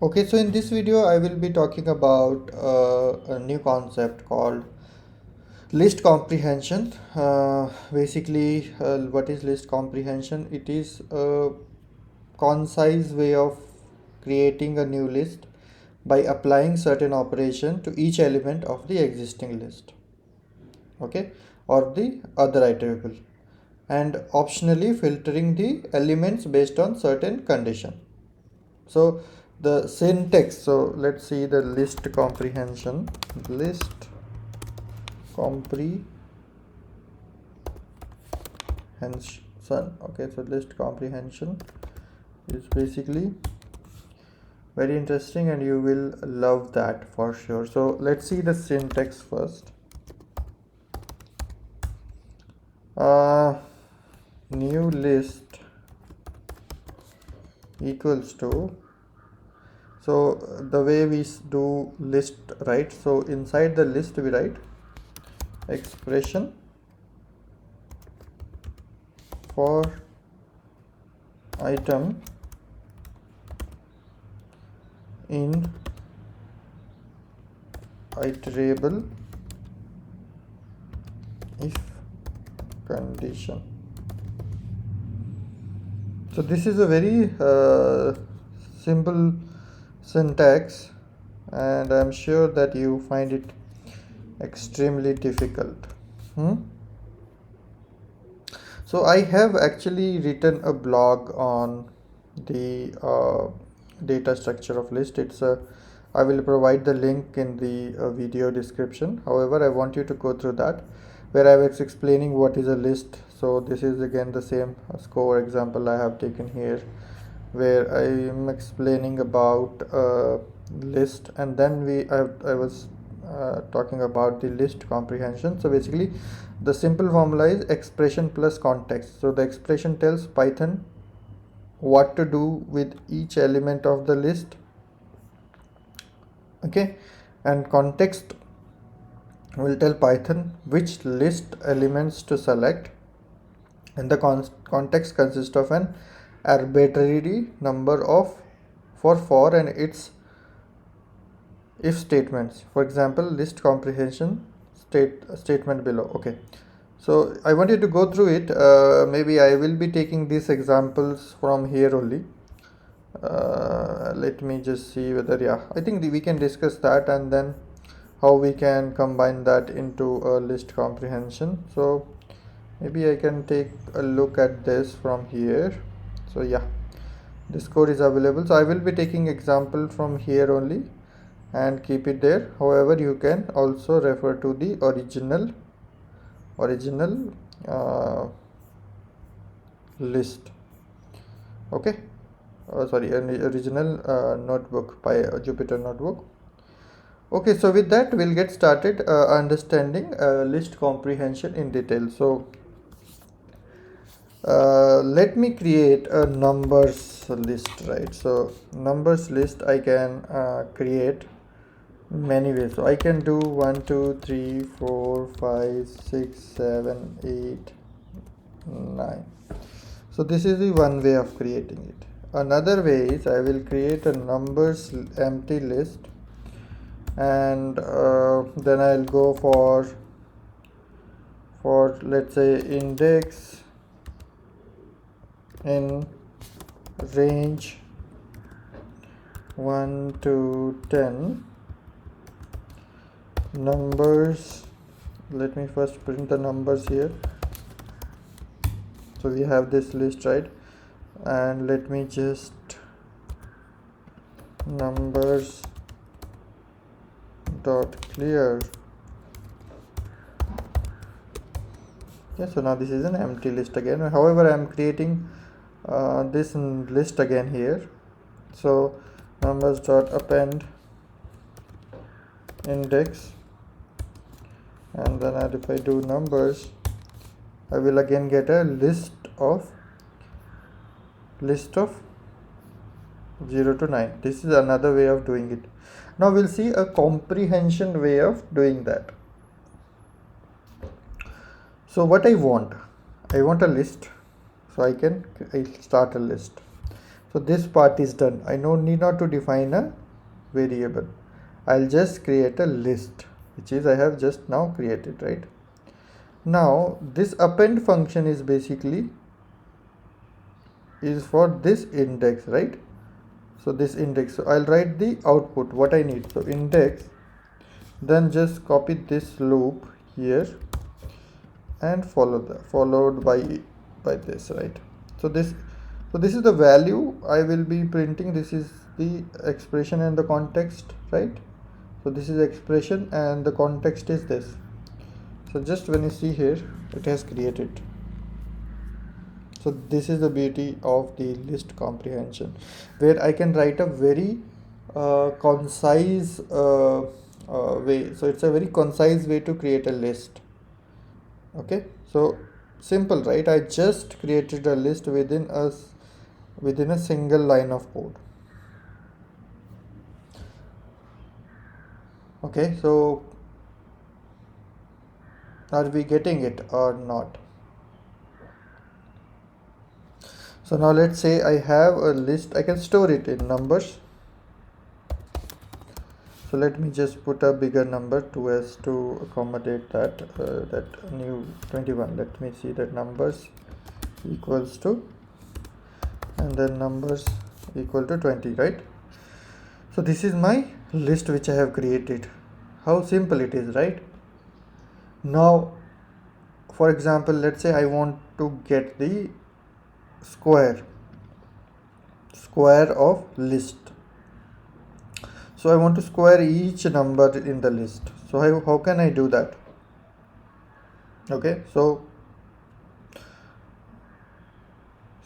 Okay, so in this video I will be talking about a new concept called list comprehension. Basically, what is list comprehension? It is a concise way of creating a new list by applying certain operation to each element of the existing list, okay, or the other iterable, and optionally filtering the elements based on certain condition. So the syntax, so let's see the list comprehension. List comprehension. Okay, so list comprehension is basically very interesting and you will love that for sure. So let's see the syntax first. New list equals to, so the way we do list, right? So inside the list we write expression for item in iterable if condition. So this is a very simple syntax, and I'm sure that you find it extremely difficult. So I have actually written a blog on the data structure of list. I will provide the link in the video description. However, I want you to go through that, where I was explaining what is a list. So this is again the same score example I have taken here, where I am explaining about list, and then I was talking about the list comprehension. So basically the simple formula is expression plus context. So the expression tells Python what to do with each element of the list, okay, and context will tell Python which list elements to select, and the context consists of an arbitrary number of for and its if statements. For example, list comprehension statement below. Okay, so I want you to go through it. Maybe I will be taking these examples from here only. Let me just see whether, yeah, I think we can discuss that, and then how we can combine that into a list comprehension. So maybe I can take a look at this from here. So yeah, this code is available, so I will be taking example from here only and keep it there. However, you can also refer to the original list, okay, sorry, an original notebook by Jupyter notebook. Okay, so with that we'll get started understanding list comprehension in detail. So let me create a numbers list, right? So numbers list I can create many ways. So I can do 1 2 3 4 5 6 7 8 9. So this is the one way of creating it. Another way is I will create a numbers empty list, and then I'll go for let's say index in range 1 to 10 numbers. Let me first print the numbers here. So we have this list, right? And let me just numbers dot clear. Yeah, so now this is an empty list again. However, I am creating this list again here. So numbers dot append index, and then if I do numbers, I will again get a list of 0 to 9. This is another way of doing it. Now we'll see a comprehension way of doing that. So what I want a list, so I start a list. So this part is done. I don't need not to define a variable. I'll just create a list, which is I have just now created, right? Now this append function is basically is for this index, right? So this index, so I'll write the output what I need. So index, then just copy this loop here and followed by this, right? So this is the value I will be printing. This is the expression and the context, right? So this is expression and the context is this. So just when you see here, it has created. So this is the beauty of the list comprehension, where I can write a very concise way. So it's a very concise way to create a list. Okay, so simple, right? I just created a list within a single line of code. Okay, so are we getting it or not? So now let's say I have a list. I can store it in numbers. So let me just put a bigger number to accommodate that new 21. Let me see that numbers equals to, and then numbers equal to 20, right? So this is my list which I have created. How simple it is, right? Now, for example, let's say I want to get the square of list. So I want to square each number in the list. So how can I do that? Okay, so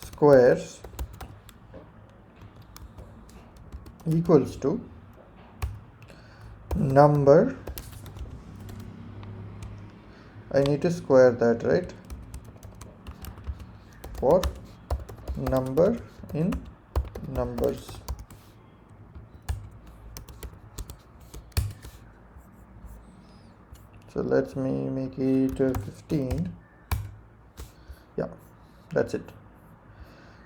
squares equals to number. I need to square that, right? For number in numbers. So let me make it 15. Yeah, that's it.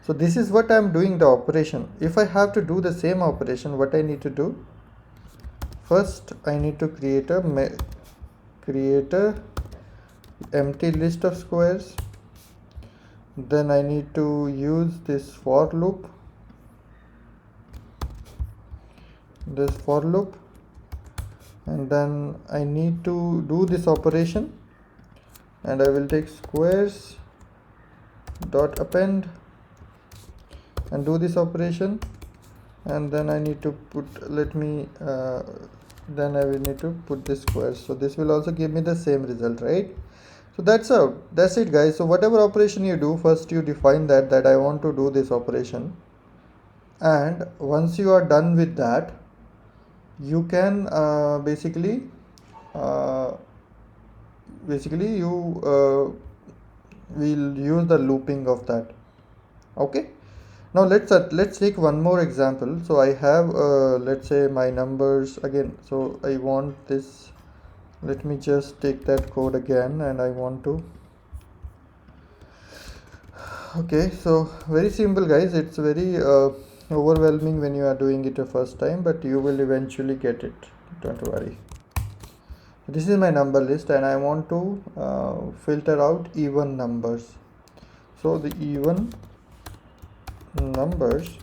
So this is what I'm doing the operation. If I have to do the same operation, what I need to do? First, I need to create a empty list of squares. Then I need to use this for loop. And then I need to do this operation, and I will take squares dot append and do this operation, and then I need to put then I will need to put this squares. So this will also give me the same result, right? So that's it, guys. So whatever operation you do, first you define that I want to do this operation, and once you are done with that, you can basically you will use the looping of that. Okay, now let's take one more example. So I have let's say my numbers again. So I want this. Let me just take that code again, and I want to. Okay, so very simple, guys. It's very overwhelming when you are doing it the first time, but you will eventually get it. Don't worry. This is my number list, and I want to filter out even numbers. So the even numbers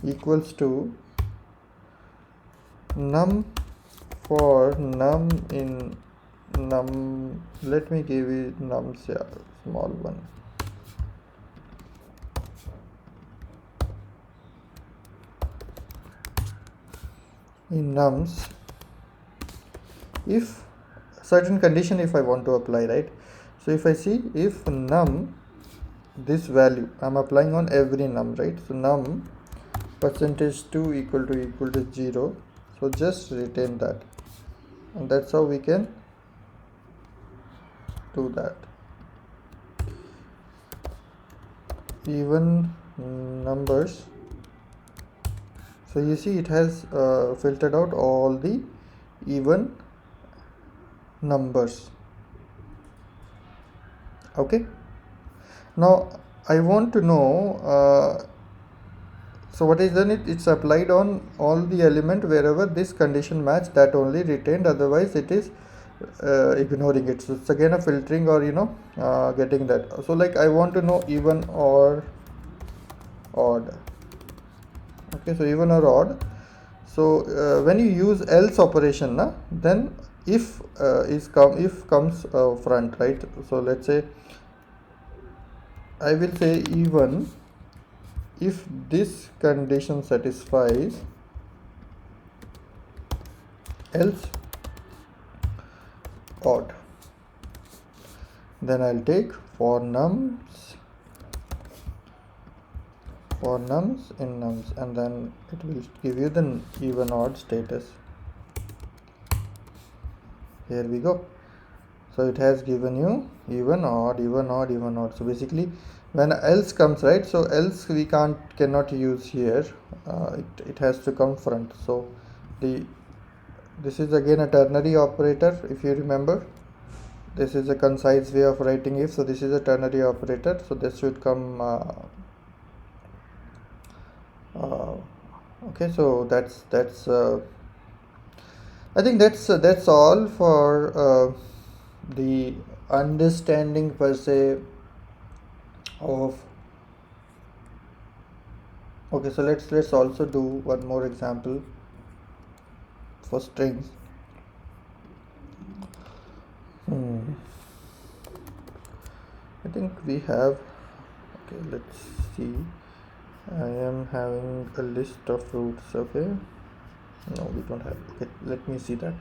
equals to num for num in num. Let me give it nums, yeah, small one. In nums, if certain condition if I want to apply, right? So if I see if num, this value I'm applying on every num, right? So num %2 equal to 0. So just retain that, and that's how we can do that. Even numbers. So you see it has filtered out all the even numbers. Okay, now I want to know So what is done, it's applied on all the element wherever this condition match, that only retained, otherwise it is ignoring it. So it's again a filtering, or getting that. So like I want to know even or odd. Okay, so even or odd. So when you use else operation then if if comes front, right? So let's say I will say even if this condition satisfies, else odd, then I'll take for nums in nums, and then it will give you the even odd status. Here we go. So it has given you even odd, even odd, even odd. So basically when else comes, right, so else we cannot use here, it has to come front. So this is again a ternary operator, if you remember. This is a concise way of writing if. So this is a ternary operator, so this should come okay. So that's I think that's all for the understanding per se of. Okay, so let's also do one more example for strings. I think we have, okay, let's see. I am having a list of fruits. Okay, no, we don't have. Okay, let me see that.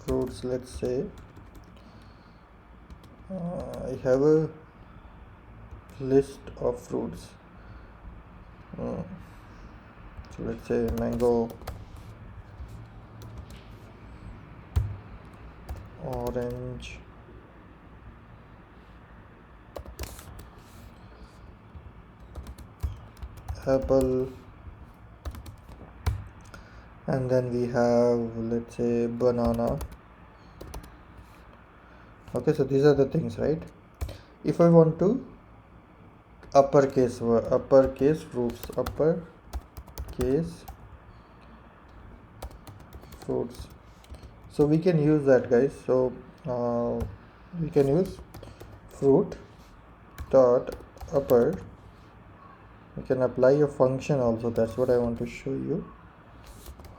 Fruits, let's say I have a list of fruits. So let's say mango, orange, apple, and then we have, let's say, banana. Okay, so these are the things, right? If I want to uppercase fruits, so we can use that, guys. So we can use fruit dot upper. We can apply a function also. That's what I want to show you.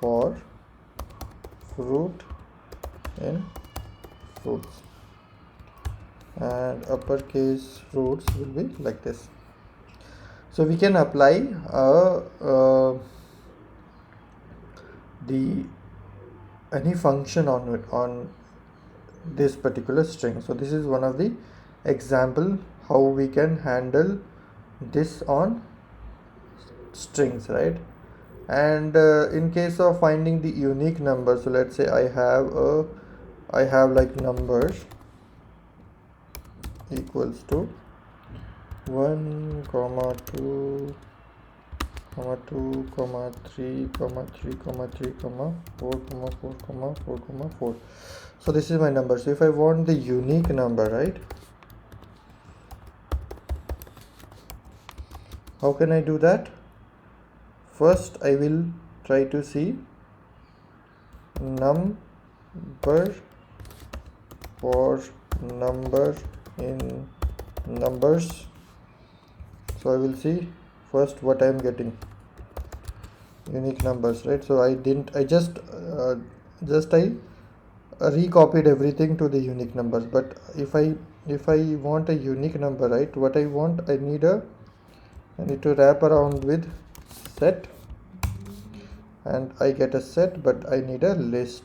For fruit in fruits, and uppercase fruits will be like this. So we can apply the any function on this particular string. So this is one of the example how we can handle this on strings, right? And in case of finding the unique number, so let's say I have like numbers equals to 1, 2, 2, 3, 3, 3, 4, 4, 4, 4. So this is my number. So if I want the unique number, right, how can I do that? First I will try to see number for number in numbers. So I will see first what I am getting, unique numbers, right? So I just recopied everything to the unique numbers. But if I want a unique number, right, what I want, I need to wrap around with set, and I get a set, but I need a list.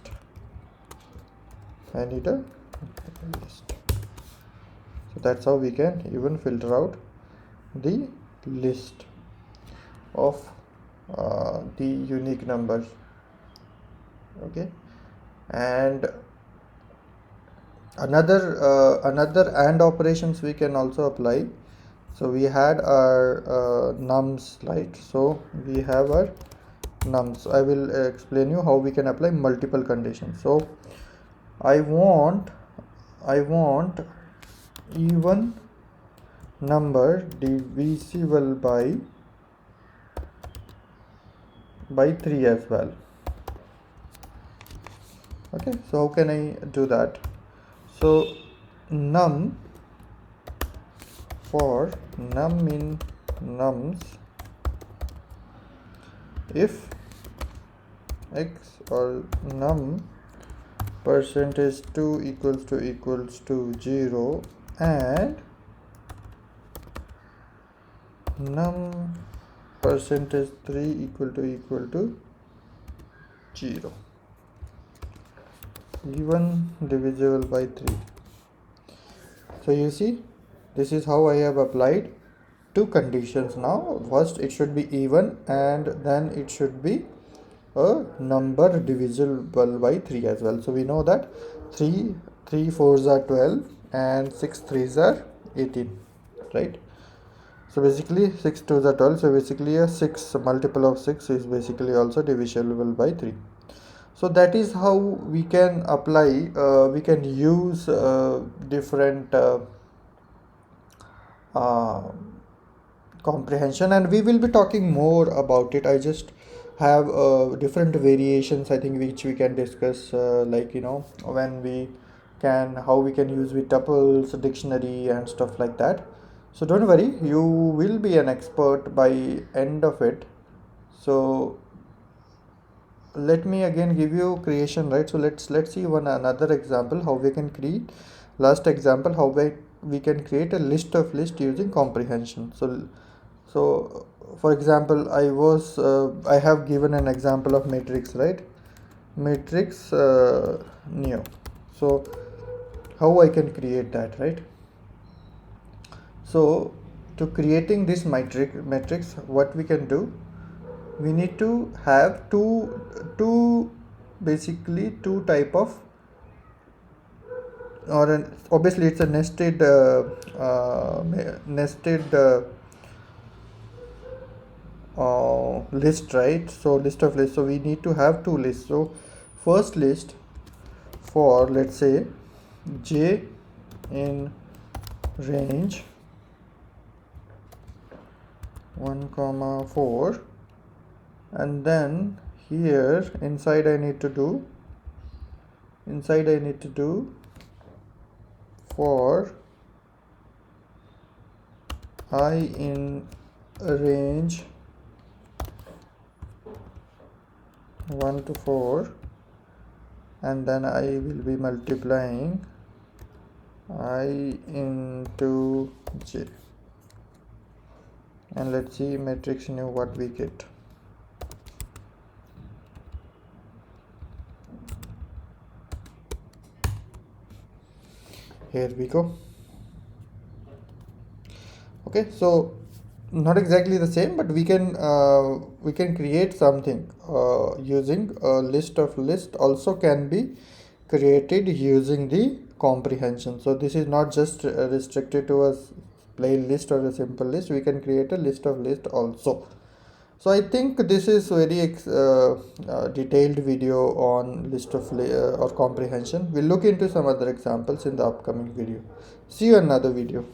So that's how we can even filter out the list of the unique numbers. Okay, and another AND operations we can also apply. So we had our nums, right? So we have our nums. I will explain you how we can apply multiple conditions. So I want even number divisible by 3 as well. Okay, so how can I do that? So num for num in nums, if x or num percentage 2 equals to 0 and num percentage 3 equal to 0, even divisible by 3. So you see, this is how I have applied two conditions. Now first it should be even and then it should be a number divisible by 3 as well. So we know that 3 fours are 12 and 6 threes are 18, right? So basically 6 twos are 12, so basically a 6 multiple of 6 is basically also divisible by 3. So that is how we can apply, we can use different uh, comprehension, and we will be talking more about it. I just have different variations, I think, which we can discuss, like when we can, how we can use with tuples, dictionary and stuff like that. So don't worry, you will be an expert by end of it. So let me again give you creation, right? So let's see one another example how we can create. Last example, how we can create a list of list using comprehension. So for example, I have given an example of matrix, right? Matrix new. So how I can create that, right? So to creating this matrix, what we can do, we need to have two basically two type of, or obviously it's a nested list, right? So list of lists, so we need to have two lists. So first list for, let's say, j in range 1 comma 4, and then here inside I need to do for I in range 1 to 4, and then I will be multiplying I into j, and let's see matrix new what we get. Here we go. Okay, so not exactly the same, but we can create something using a list of list also can be created using the comprehension. So this is not just restricted to a plain list or a simple list, we can create a list of list also. So I think this is very detailed video on list of or comprehension. We'll look into some other examples in the upcoming video. See you in another video.